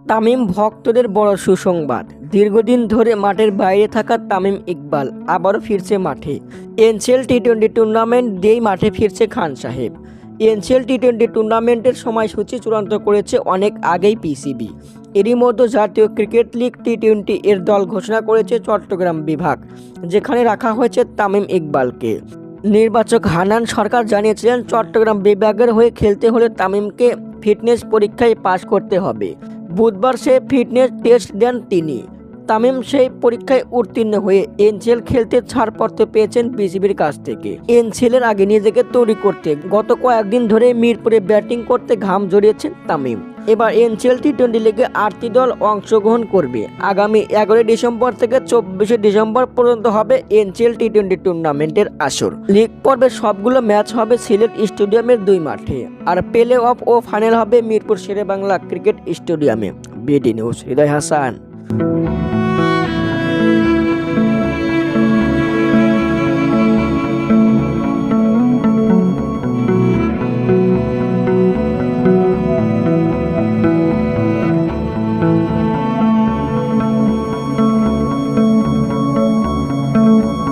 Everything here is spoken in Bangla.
তামিম ভক্তদের বড় সুসংবাদ, দীর্ঘদিন ধরে মাঠের বাইরে থাকা তামিম ইকবাল আবারও ফিরছে মাঠে। এনসিএল টি-20 টুর্নামেন্ট দিয়েই মাঠে ফিরছে খান সাহেব। এনসিএল টি-20 টুর্নামেন্টের সময়সূচি চূড়ান্ত করেছে অনেক আগেই পিসিবি। এরই মধ্যে জাতীয় ক্রিকেট লিগ টি-20 এর দল ঘোষণা করেছে চট্টগ্রাম বিভাগ, যেখানে রাখা হয়েছে তামিম ইকবালকে। নির্বাচক হান্নান সরকার জানিয়েছিলেন, চট্টগ্রাম বিভাগের হয়ে খেলতে হলে তামিমকে ফিটনেস পরীক্ষায় পাশ করতে হবে। বুধবার সে ফিটনেস টেস্ট দেন তিনি। তামিম সেই পরীক্ষায় উত্তীর্ণ হয়ে এনসিএল খেলতে ছাড়পত্র পেয়েছেন বিসিবির কাছ থেকে। এনসিএলের আগে নিজেকে তৈরি করতে গত কয়েকদিন ধরে মিরপুরে ব্যাটিং করতে ঘাম ঝরিয়েছেন তামিম। এবার এনসিএল টি-20 লিগে 8টি দল অংশগ্রহণ করবে। আগামী 11 ডিসেম্বর থেকে 24 ডিসেম্বর পর্যন্ত হবে এনসিএল টি-20 টুর্নামেন্টের আসর। লিগ পর্বের সবগুলো ম্যাচ হবে সিলেট স্টেডিয়ামের 2 মাঠে, আর প্লে অফ ও ফাইনাল হবে মিরপুর শেরেবাংলা ক্রিকেট স্টেডিয়ামে। বিডি নিউজ, হৃদয় হাসান।